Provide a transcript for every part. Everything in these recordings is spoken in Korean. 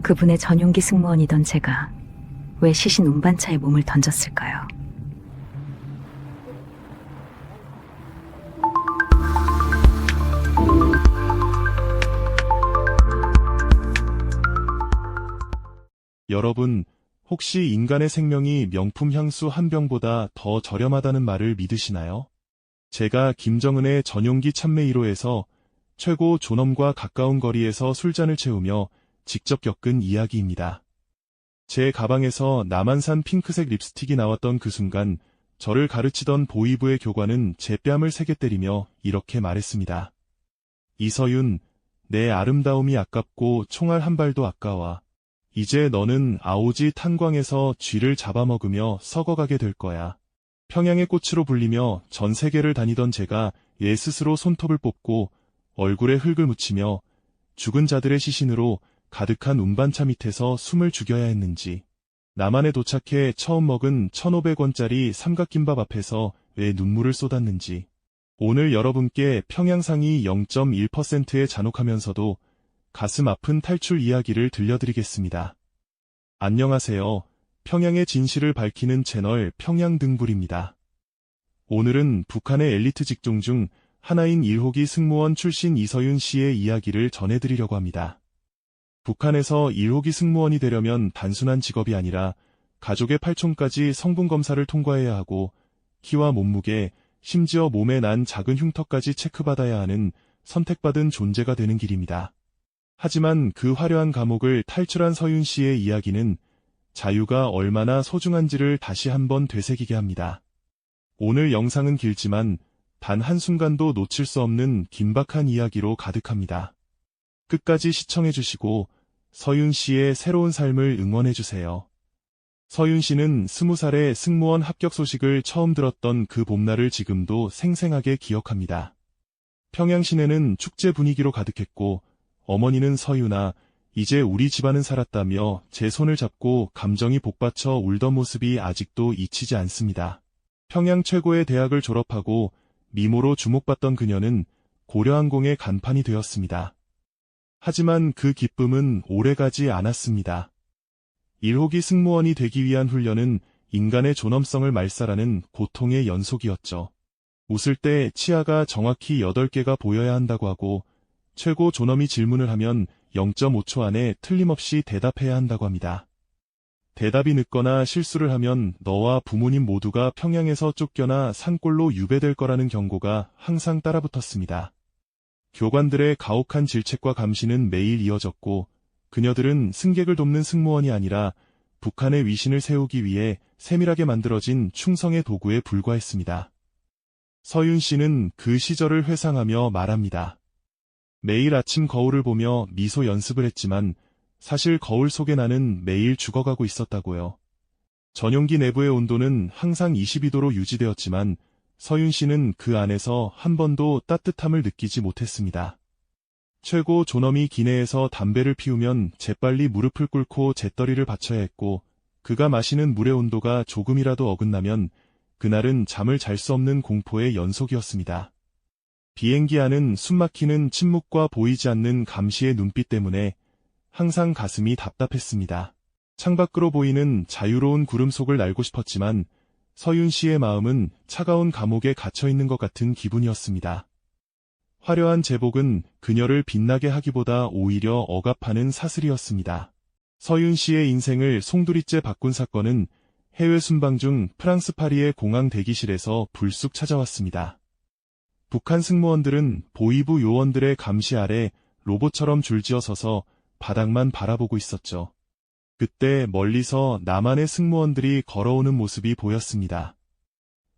그분의 전용기 승무원이던 제가 왜 시신 운반차에 몸을 던졌을까요? 여러분, 혹시 인간의 생명이 명품 향수 한 병보다 더 저렴하다는 말을 믿으시나요? 제가 김정은의 전용기 참매 1호에서 최고 존엄과 가까운 거리에서 술잔을 채우며 직접 겪은 이야기입니다. 제 가방에서 남한산 핑크색 립스틱이 나왔던 그 순간 저를 가르치던 보이부의 교관은 제 뺨을 세게 때리며 이렇게 말했습니다. 이서윤, 내 아름다움이 아깝고 총알 한 발도 아까워. 이제 너는 아오지 탄광에서 쥐를 잡아먹으며 썩어가게 될 거야. 평양의 꽃으로 불리며 전 세계를 다니던 제가 예 스스로 손톱을 뽑고 얼굴에 흙을 묻히며 죽은 자들의 시신으로 가득한 운반차 밑에서 숨을 죽여야 했는지, 남한에 도착해 처음 먹은 1,500원짜리 삼각김밥 앞에서 왜 눈물을 쏟았는지, 오늘 여러분께 평양상이 0.1%에 잔혹하면서도 가슴 아픈 탈출 이야기를 들려드리겠습니다. 안녕하세요. 평양의 진실을 밝히는 채널 평양등불입니다. 오늘은 북한의 엘리트 직종 중 하나인 1호기 승무원 출신 이서윤 씨의 이야기를 전해드리려고 합니다. 북한에서 1호기 승무원이 되려면 단순한 직업이 아니라 가족의 팔촌까지 성분 검사를 통과해야 하고 키와 몸무게, 심지어 몸에 난 작은 흉터까지 체크받아야 하는 선택받은 존재가 되는 길입니다. 하지만 그 화려한 감옥을 탈출한 서윤 씨의 이야기는 자유가 얼마나 소중한지를 다시 한번 되새기게 합니다. 오늘 영상은 길지만 단 한순간도 놓칠 수 없는 긴박한 이야기로 가득합니다. 끝까지 시청해주시고 서윤 씨의 새로운 삶을 응원해주세요. 서윤 씨는 20살에 승무원 합격 소식을 처음 들었던 그 봄날을 지금도 생생하게 기억합니다. 평양 시내는 축제 분위기로 가득했고 어머니는 서윤아, 이제 우리 집안은 살았다며 제 손을 잡고 감정이 복받쳐 울던 모습이 아직도 잊히지 않습니다. 평양 최고의 대학을 졸업하고 미모로 주목받던 그녀는 고려항공의 간판이 되었습니다. 하지만 그 기쁨은 오래가지 않았습니다. 1호기 승무원이 되기 위한 훈련은 인간의 존엄성을 말살하는 고통의 연속이었죠. 웃을 때 치아가 정확히 8개가 보여야 한다고 하고 최고 존엄이 질문을 하면 0.5초 안에 틀림없이 대답해야 한다고 합니다. 대답이 늦거나 실수를 하면 너와 부모님 모두가 평양에서 쫓겨나 산골로 유배될 거라는 경고가 항상 따라붙었습니다. 교관들의 가혹한 질책과 감시는 매일 이어졌고 그녀들은 승객을 돕는 승무원이 아니라 북한의 위신을 세우기 위해 세밀하게 만들어진 충성의 도구에 불과했습니다. 서윤 씨는 그 시절을 회상하며 말합니다. 매일 아침 거울을 보며 미소 연습을 했지만 사실 거울 속에 나는 매일 죽어가고 있었다고요. 전용기 내부의 온도는 항상 22도로 유지되었지만 서윤 씨는 그 안에서 한 번도 따뜻함을 느끼지 못했습니다. 최고 존엄이 기내에서 담배를 피우면 재빨리 무릎을 꿇고 재떨이를 받쳐야 했고 그가 마시는 물의 온도가 조금이라도 어긋나면 그날은 잠을 잘 수 없는 공포의 연속이었습니다. 비행기 안은 숨막히는 침묵과 보이지 않는 감시의 눈빛 때문에 항상 가슴이 답답했습니다. 창밖으로 보이는 자유로운 구름 속을 날고 싶었지만 서윤 씨의 마음은 차가운 감옥에 갇혀있는 것 같은 기분이었습니다. 화려한 제복은 그녀를 빛나게 하기보다 오히려 억압하는 사슬이었습니다. 서윤 씨의 인생을 송두리째 바꾼 사건은 해외 순방 중 프랑스 파리의 공항 대기실에서 불쑥 찾아왔습니다. 북한 승무원들은 보이부 요원들의 감시 아래 로봇처럼 줄지어 서서 바닥만 바라보고 있었죠. 그때 멀리서 남한의 승무원들이 걸어오는 모습이 보였습니다.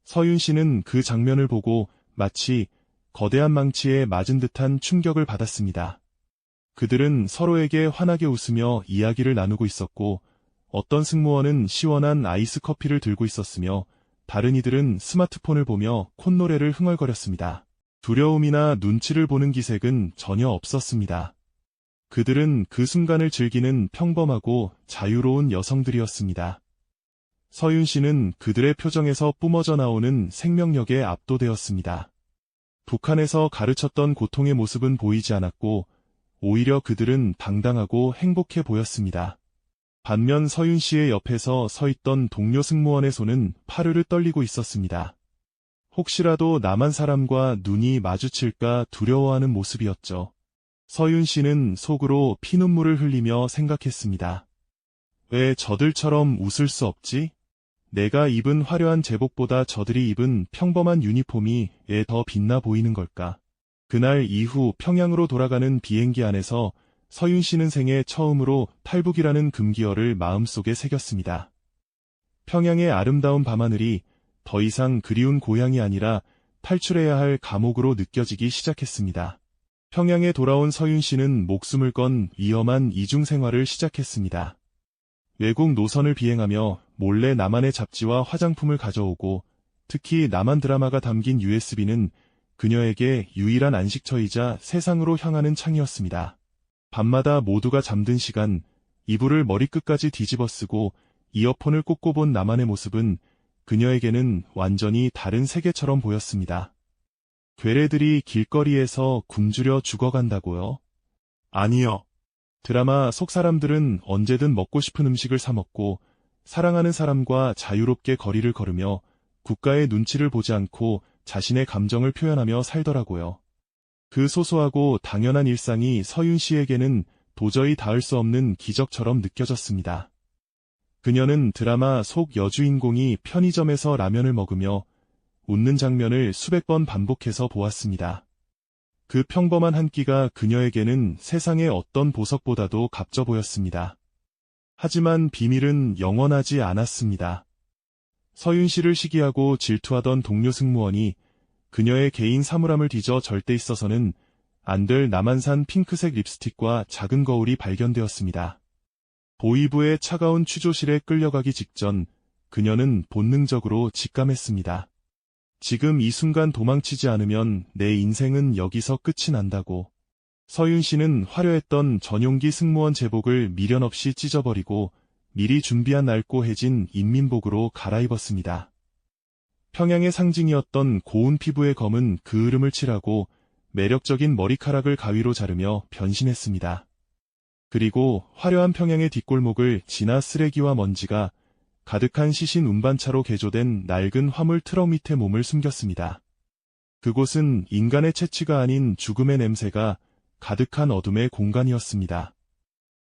서윤 씨는 그 장면을 보고 마치 거대한 망치에 맞은 듯한 충격을 받았습니다. 그들은 서로에게 환하게 웃으며 이야기를 나누고 있었고 어떤 승무원은 시원한 아이스 커피를 들고 있었으며 다른 이들은 스마트폰을 보며 콧노래를 흥얼거렸습니다. 두려움이나 눈치를 보는 기색은 전혀 없었습니다. 그들은 그 순간을 즐기는 평범하고 자유로운 여성들이었습니다. 서윤 씨는 그들의 표정에서 뿜어져 나오는 생명력에 압도되었습니다. 북한에서 가르쳤던 고통의 모습은 보이지 않았고 오히려 그들은 당당하고 행복해 보였습니다. 반면 서윤 씨의 옆에서 서 있던 동료 승무원의 손은 파르르 떨리고 있었습니다. 혹시라도 남한 사람과 눈이 마주칠까 두려워하는 모습이었죠. 서윤 씨는 속으로 피눈물을 흘리며 생각했습니다. 왜 저들처럼 웃을 수 없지? 내가 입은 화려한 제복보다 저들이 입은 평범한 유니폼이 왜 더 빛나 보이는 걸까? 그날 이후 평양으로 돌아가는 비행기 안에서 서윤 씨는 생애 처음으로 탈북이라는 금기어를 마음속에 새겼습니다. 평양의 아름다운 밤하늘이 더 이상 그리운 고향이 아니라 탈출해야 할 감옥으로 느껴지기 시작했습니다. 평양에 돌아온 서윤 씨는 목숨을 건 위험한 이중 생활을 시작했습니다. 외국 노선을 비행하며 몰래 남한의 잡지와 화장품을 가져오고 특히 남한 드라마가 담긴 USB는 그녀에게 유일한 안식처이자 세상으로 향하는 창이었습니다. 밤마다 모두가 잠든 시간, 이불을 머리끝까지 뒤집어 쓰고 이어폰을 꽂고 본 남한의 모습은 그녀에게는 완전히 다른 세계처럼 보였습니다. 괴뢰들이 길거리에서 굶주려 죽어간다고요? 아니요. 드라마 속 사람들은 언제든 먹고 싶은 음식을 사 먹고 사랑하는 사람과 자유롭게 거리를 걸으며 국가의 눈치를 보지 않고 자신의 감정을 표현하며 살더라고요. 그 소소하고 당연한 일상이 서윤 씨에게는 도저히 닿을 수 없는 기적처럼 느껴졌습니다. 그녀는 드라마 속 여주인공이 편의점에서 라면을 먹으며 웃는 장면을 수백 번 반복해서 보았습니다. 그 평범한 한 끼가 그녀에게는 세상의 어떤 보석보다도 값져 보였습니다. 하지만 비밀은 영원하지 않았습니다. 서윤 씨를 시기하고 질투하던 동료 승무원이 그녀의 개인 사물함을 뒤져 절대 있어서는 안 될 남한산 핑크색 립스틱과 작은 거울이 발견되었습니다. 보이부의 차가운 취조실에 끌려가기 직전 그녀는 본능적으로 직감했습니다. 지금 이 순간 도망치지 않으면 내 인생은 여기서 끝이 난다고. 서윤 씨는 화려했던 전용기 승무원 제복을 미련 없이 찢어버리고 미리 준비한 낡고 해진 인민복으로 갈아입었습니다. 평양의 상징이었던 고운 피부의 검은 그을음을 칠하고 매력적인 머리카락을 가위로 자르며 변신했습니다. 그리고 화려한 평양의 뒷골목을 지나 쓰레기와 먼지가 가득한 시신 운반차로 개조된 낡은 화물 트럭 밑에 몸을 숨겼습니다. 그곳은 인간의 채취가 아닌 죽음의 냄새가 가득한 어둠의 공간이었습니다.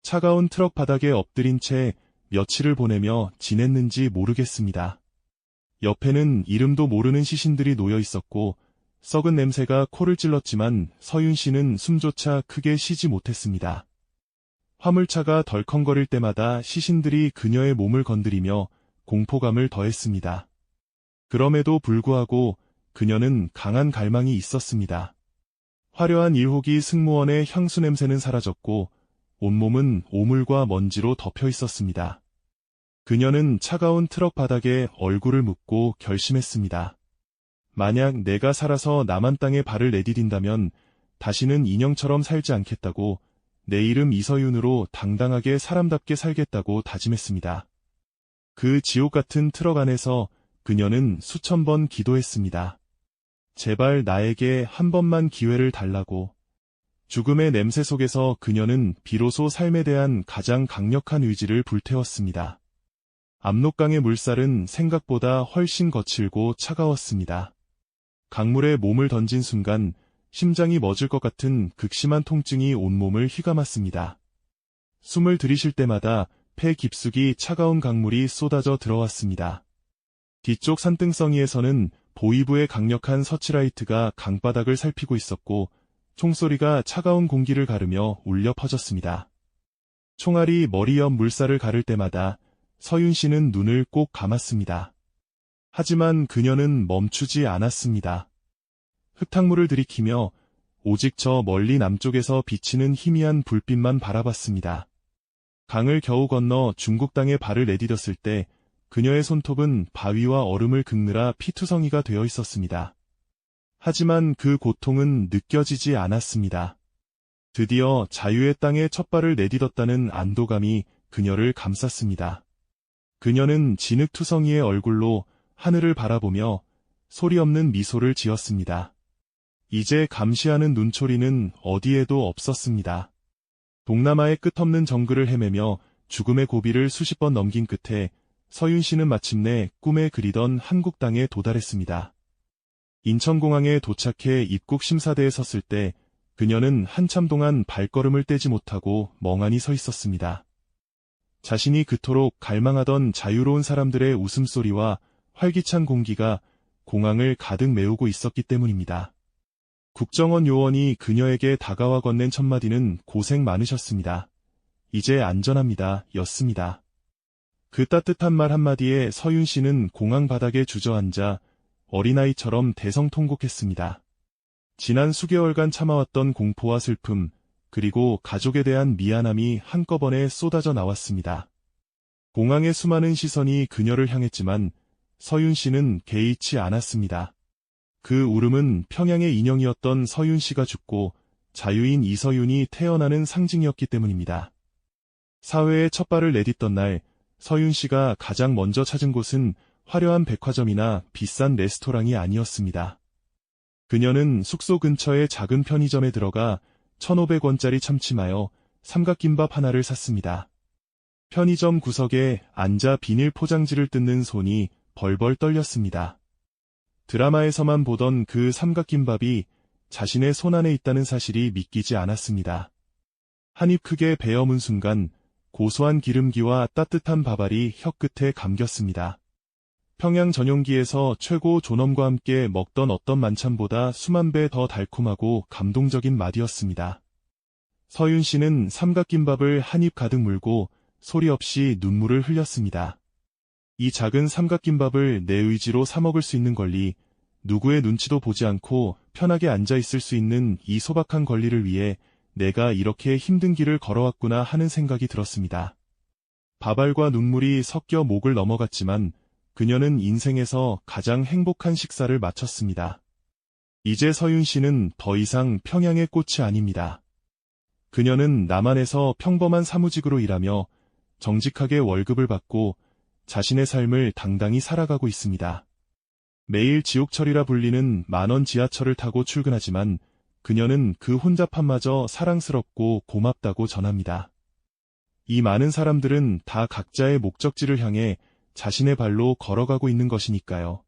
차가운 트럭 바닥에 엎드린 채 며칠을 보내며 지냈는지 모르겠습니다. 옆에는 이름도 모르는 시신들이 놓여 있었고 썩은 냄새가 코를 찔렀지만 서윤 씨는 숨조차 크게 쉬지 못했습니다. 화물차가 덜컹거릴 때마다 시신들이 그녀의 몸을 건드리며 공포감을 더했습니다. 그럼에도 불구하고 그녀는 강한 갈망이 있었습니다. 화려한 1호기 승무원의 향수 냄새는 사라졌고 온몸은 오물과 먼지로 덮여 있었습니다. 그녀는 차가운 트럭 바닥에 얼굴을 묻고 결심했습니다. 만약 내가 살아서 남한 땅에 발을 내디딘다면 다시는 인형처럼 살지 않겠다고 내 이름 이서윤으로 당당하게 사람답게 살겠다고 다짐했습니다. 그 지옥 같은 트럭 안에서 그녀는 수천 번 기도했습니다. 제발 나에게 한 번만 기회를 달라고. 죽음의 냄새 속에서 그녀는 비로소 삶에 대한 가장 강력한 의지를 불태웠습니다. 압록강의 물살은 생각보다 훨씬 거칠고 차가웠습니다. 강물에 몸을 던진 순간 심장이 멎을 것 같은 극심한 통증이 온몸을 휘감았습니다. 숨을 들이쉴 때마다 폐 깊숙이 차가운 강물이 쏟아져 들어왔습니다. 뒤쪽 산등성이에서는 보이부의 강력한 서치라이트가 강바닥을 살피고 있었고 총소리가 차가운 공기를 가르며 울려 퍼졌습니다. 총알이 머리 옆 물살을 가를 때마다 서윤 씨는 눈을 꼭 감았습니다. 하지만 그녀는 멈추지 않았습니다. 흙탕물을 들이키며 오직 저 멀리 남쪽에서 비치는 희미한 불빛만 바라봤습니다. 강을 겨우 건너 중국 땅에 발을 내디뎠을 때 그녀의 손톱은 바위와 얼음을 긁느라 피투성이가 되어 있었습니다. 하지만 그 고통은 느껴지지 않았습니다. 드디어 자유의 땅에 첫 발을 내딛었다는 안도감이 그녀를 감쌌습니다. 그녀는 진흙투성이의 얼굴로 하늘을 바라보며 소리 없는 미소를 지었습니다. 이제 감시하는 눈초리는 어디에도 없었습니다. 동남아의 끝없는 정글을 헤매며 죽음의 고비를 수십 번 넘긴 끝에 서윤 씨는 마침내 꿈에 그리던 한국 땅에 도달했습니다. 인천공항에 도착해 입국 심사대에 섰을 때 그녀는 한참 동안 발걸음을 떼지 못하고 멍하니 서 있었습니다. 자신이 그토록 갈망하던 자유로운 사람들의 웃음소리와 활기찬 공기가 공항을 가득 메우고 있었기 때문입니다. 국정원 요원이 그녀에게 다가와 건넨 첫마디는 고생 많으셨습니다. 이제 안전합니다. 였습니다. 그 따뜻한 말 한마디에 서윤 씨는 공항 바닥에 주저앉아 어린아이처럼 대성통곡했습니다. 지난 수개월간 참아왔던 공포와 슬픔, 그리고 가족에 대한 미안함이 한꺼번에 쏟아져 나왔습니다. 공항의 수많은 시선이 그녀를 향했지만 서윤 씨는 개의치 않았습니다. 그 울음은 평양의 인형이었던 서윤 씨가 죽고 자유인 이서윤이 태어나는 상징이었기 때문입니다. 사회에 첫 발을 내딛던 날, 서윤 씨가 가장 먼저 찾은 곳은 화려한 백화점이나 비싼 레스토랑이 아니었습니다. 그녀는 숙소 근처의 작은 편의점에 들어가 1,500원짜리 참치마요 삼각김밥 하나를 샀습니다. 편의점 구석에 앉아 비닐 포장지를 뜯는 손이 벌벌 떨렸습니다. 드라마에서만 보던 그 삼각김밥이 자신의 손안에 있다는 사실이 믿기지 않았습니다. 한 입 크게 베어문 순간 고소한 기름기와 따뜻한 밥알이 혀끝에 감겼습니다. 평양 전용기에서 최고 존엄과 함께 먹던 어떤 만찬보다 수만 배 더 달콤하고 감동적인 맛이었습니다. 서윤 씨는 삼각김밥을 한 입 가득 물고 소리 없이 눈물을 흘렸습니다. 이 작은 삼각김밥을 내 의지로 사 먹을 수 있는 권리, 누구의 눈치도 보지 않고 편하게 앉아 있을 수 있는 이 소박한 권리를 위해 내가 이렇게 힘든 길을 걸어왔구나 하는 생각이 들었습니다. 밥알과 눈물이 섞여 목을 넘어갔지만 그녀는 인생에서 가장 행복한 식사를 마쳤습니다. 이제 서윤 씨는 더 이상 평양의 꽃이 아닙니다. 그녀는 남한에서 평범한 사무직으로 일하며 정직하게 월급을 받고 자신의 삶을 당당히 살아가고 있습니다. 매일 지옥철이라 불리는 만원 지하철을 타고 출근하지만 그녀는 그 혼잡함마저 사랑스럽고 고맙다고 전합니다. 이 많은 사람들은 다 각자의 목적지를 향해 자신의 발로 걸어가고 있는 것이니까요.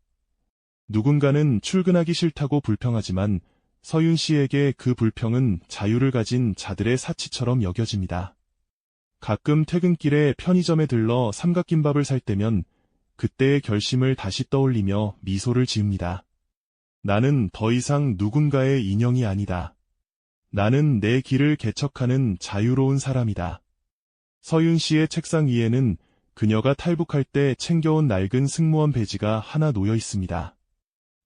누군가는 출근하기 싫다고 불평하지만 서윤 씨에게 그 불평은 자유를 가진 자들의 사치처럼 여겨집니다. 가끔 퇴근길에 편의점에 들러 삼각김밥을 살 때면 그때의 결심을 다시 떠올리며 미소를 지읍니다. 나는 더 이상 누군가의 인형이 아니다. 나는 내 길을 개척하는 자유로운 사람이다. 서윤 씨의 책상 위에는 그녀가 탈북할 때 챙겨온 낡은 승무원 배지가 하나 놓여 있습니다.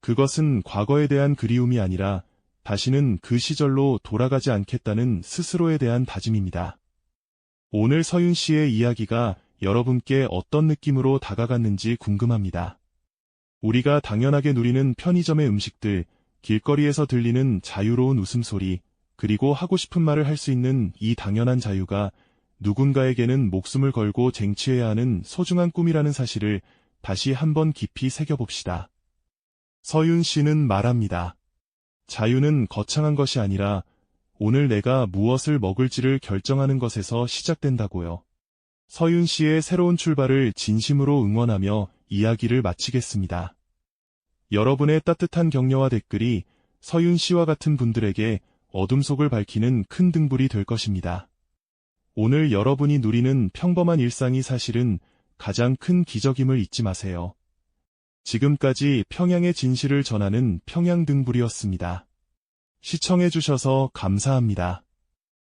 그것은 과거에 대한 그리움이 아니라 다시는 그 시절로 돌아가지 않겠다는 스스로에 대한 다짐입니다. 오늘 서윤 씨의 이야기가 여러분께 어떤 느낌으로 다가갔는지 궁금합니다. 우리가 당연하게 누리는 편의점의 음식들, 길거리에서 들리는 자유로운 웃음소리, 그리고 하고 싶은 말을 할 수 있는 이 당연한 자유가 누군가에게는 목숨을 걸고 쟁취해야 하는 소중한 꿈이라는 사실을 다시 한번 깊이 새겨봅시다. 서윤 씨는 말합니다. 자유는 거창한 것이 아니라 오늘 내가 무엇을 먹을지를 결정하는 것에서 시작된다고요. 서윤 씨의 새로운 출발을 진심으로 응원하며 이야기를 마치겠습니다. 여러분의 따뜻한 격려와 댓글이 서윤 씨와 같은 분들에게 어둠 속을 밝히는 큰 등불이 될 것입니다. 오늘 여러분이 누리는 평범한 일상이 사실은 가장 큰 기적임을 잊지 마세요. 지금까지 평양의 진실을 전하는 평양등불이었습니다. 시청해주셔서 감사합니다.